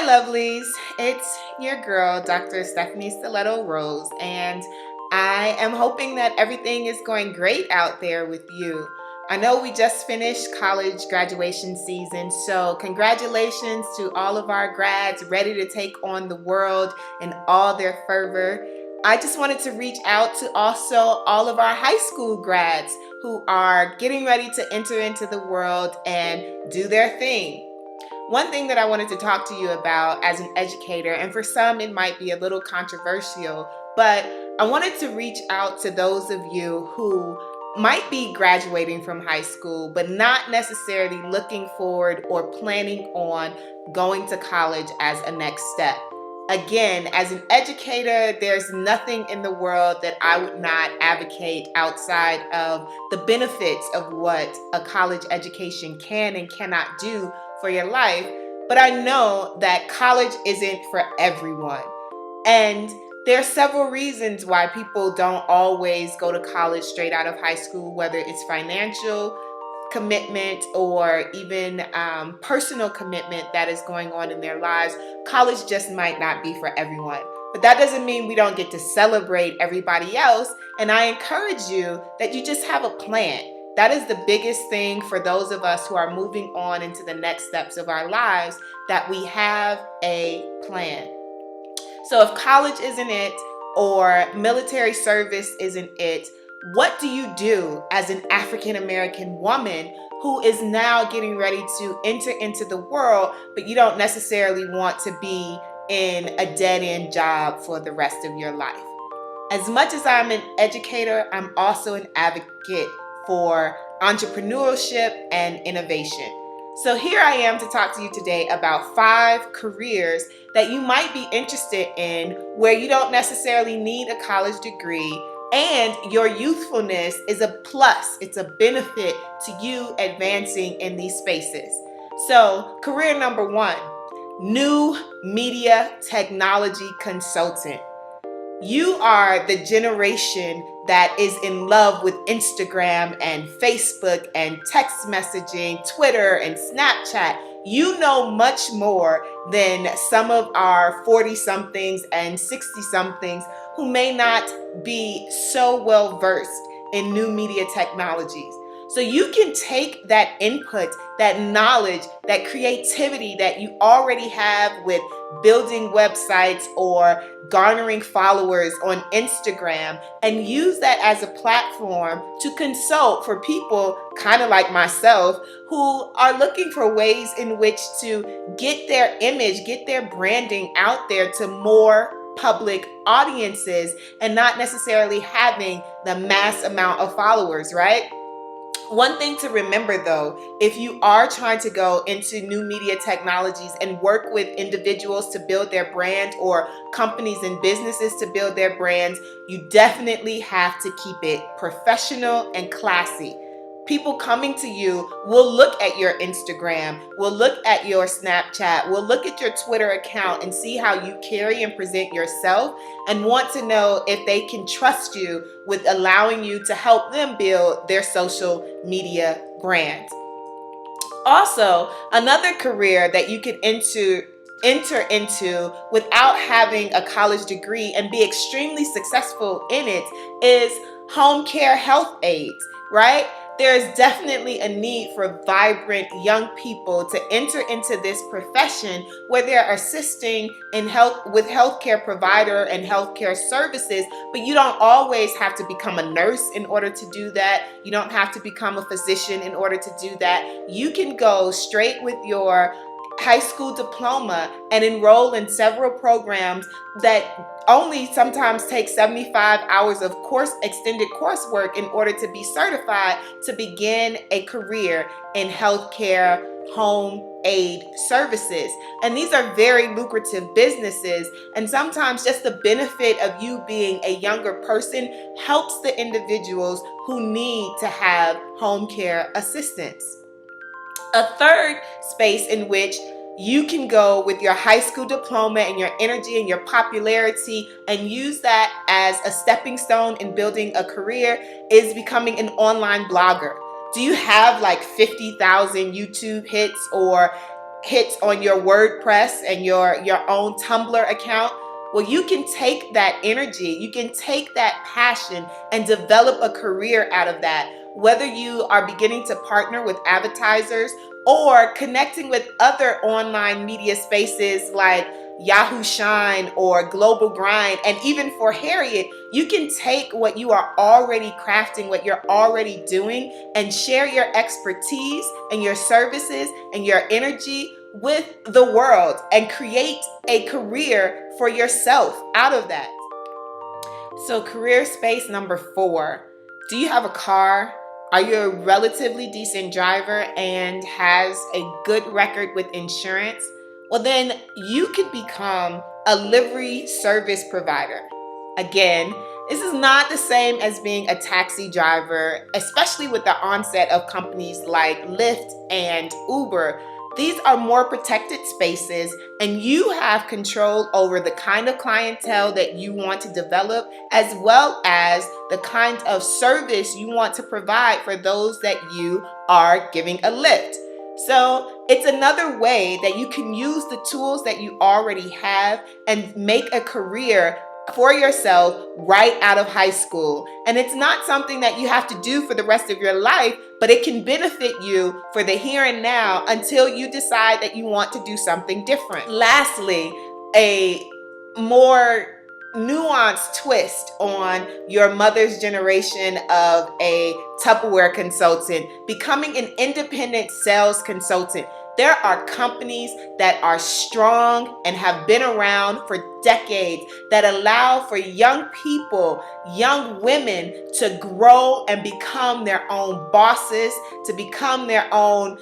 Hi, lovelies. It's your girl, Dr. Stephanie Stiletto Rose, and I am hoping that everything is going great out there with you. I know we just finished college graduation season, so congratulations to all of our grads ready to take on the world in all their fervor. I just wanted to reach out to also all of our high school grads who are getting ready to enter into the world and do their thing. One thing that I wanted to talk to you about as an educator, and for some it might be a little controversial, but I wanted to reach out to those of you who might be graduating from high school, but not necessarily looking forward or planning on going to college as a next step. Again, as an educator, there's nothing in the world that I would not advocate outside of the benefits of what a college education can and cannot do for your life. But I know that college isn't for everyone. And there are several reasons why people don't always go to college straight out of high school, whether it's financial commitment or even personal commitment that is going on in their lives. College just might not be for everyone. But that doesn't mean we don't get to celebrate everybody else. And I encourage you that you just have a plan. That is the biggest thing for those of us who are moving on into the next steps of our lives, that we have a plan. So if college isn't it, or military service isn't it, what do you do as an African American woman who is now getting ready to enter into the world, but you don't necessarily want to be in a dead-end job for the rest of your life? As much as I'm an educator, I'm also an advocate for entrepreneurship and innovation. So here I am to talk to you today about 5 careers that you might be interested in where you don't necessarily need a college degree, and your youthfulness is a plus. It's a benefit to you advancing in these spaces. So career number 1, new media technology consultant. You are the generation that is in love with Instagram and Facebook and text messaging, Twitter and Snapchat. You know much more than some of our 40-somethings and 60-somethings who may not be so well versed in new media technologies. So you can take that input, that knowledge, that creativity that you already have with building websites or garnering followers on Instagram, and use that as a platform to consult for people kind of like myself who are looking for ways in which to get their image, get their branding out there to more public audiences and not necessarily having the mass amount of followers, right? One thing to remember though, if you are trying to go into new media technologies and work with individuals to build their brand, or companies and businesses to build their brands, you definitely have to keep it professional and classy. People coming to you will look at your Instagram, will look at your Snapchat, will look at your Twitter account and see how you carry and present yourself, and want to know if they can trust you with allowing you to help them build their social media brand. Also, another career that you can enter into without having a college degree and be extremely successful in it is home care health aides, right? There is definitely a need for vibrant young people to enter into this profession where they're assisting in health with healthcare provider and healthcare services, but you don't always have to become a nurse in order to do that. You don't have to become a physician in order to do that. You can go straight with your high school diploma and enroll in several programs that only sometimes take 75 hours of extended coursework in order to be certified to begin a career in healthcare home aid services. And these are very lucrative businesses, and sometimes just the benefit of you being a younger person helps the individuals who need to have home care assistance. A third space in which you can go with your high school diploma and your energy and your popularity and use that as a stepping stone in building a career is becoming an online blogger. Do you have like 50,000 YouTube hits or hits on your WordPress and your own Tumblr account. Well, you can take that energy, you can take that passion and develop a career out of that. Whether you are beginning to partner with advertisers or connecting with other online media spaces like Yahoo Shine or Global Grind, and even for Harriet, you can take what you are already crafting, what you're already doing, and share your expertise and your services and your energy with the world and create a career for yourself out of that. So, career space number 4. Do you have a car? Are you a relatively decent driver and has a good record with insurance? Well, then you could become a livery service provider. Again, this is not the same as being a taxi driver, especially with the onset of companies like Lyft and Uber. These are more protected spaces, and you have control over the kind of clientele that you want to develop, as well as the kind of service you want to provide for those that you are giving a lift. So it's another way that you can use the tools that you already have and make a career for yourself right out of high school. And it's not something that you have to do for the rest of your life, but it can benefit you for the here and now until you decide that you want to do something different. Lastly, a more nuanced twist on your mother's generation of a Tupperware consultant, becoming an independent sales consultant. There are companies that are strong and have been around for decades that allow for young people, young women to grow and become their own bosses, to become their own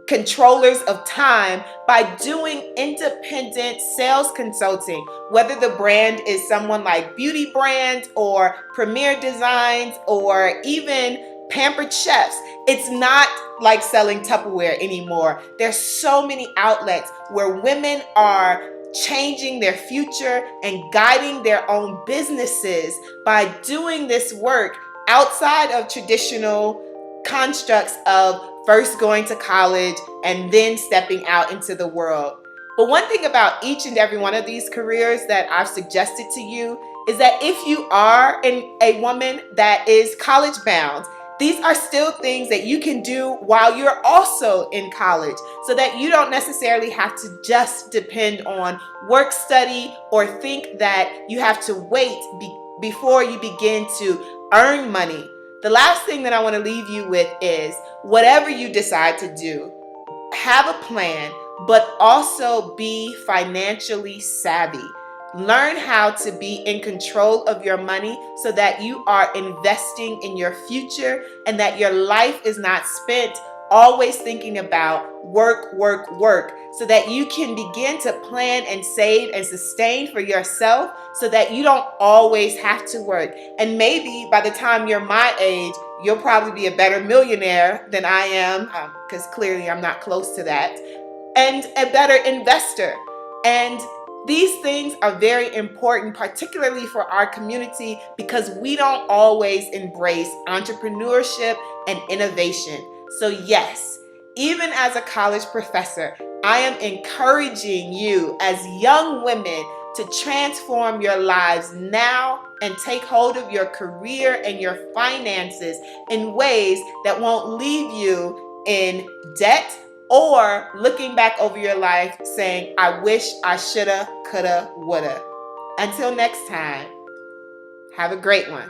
controllers of time by doing independent sales consulting. Whether the brand is someone like Beauty Brands or Premier Designs or even Pampered Chefs, it's not like selling Tupperware anymore. There's so many outlets where women are changing their future and guiding their own businesses by doing this work outside of traditional constructs of first going to college and then stepping out into the world. But one thing about each and every one of these careers that I've suggested to you is that if you are a woman that is college bound, these are still things that you can do while you're also in college, so that you don't necessarily have to just depend on work study or think that you have to wait before you begin to earn money. The last thing that I want to leave you with is whatever you decide to do, have a plan, but also be financially savvy. Learn how to be in control of your money so that you are investing in your future and that your life is not spent always thinking about work, work, work, so that you can begin to plan and save and sustain for yourself so that you don't always have to work. And maybe by the time you're my age, you'll probably be a better millionaire than I am, because clearly I'm not close to that, and a better investor. And these things are very important, particularly for our community, because we don't always embrace entrepreneurship and innovation. So yes, even as a college professor, I am encouraging you as young women to transform your lives now and take hold of your career and your finances in ways that won't leave you in debt or looking back over your life saying, I wish I shoulda, coulda, woulda. Until next time, have a great one.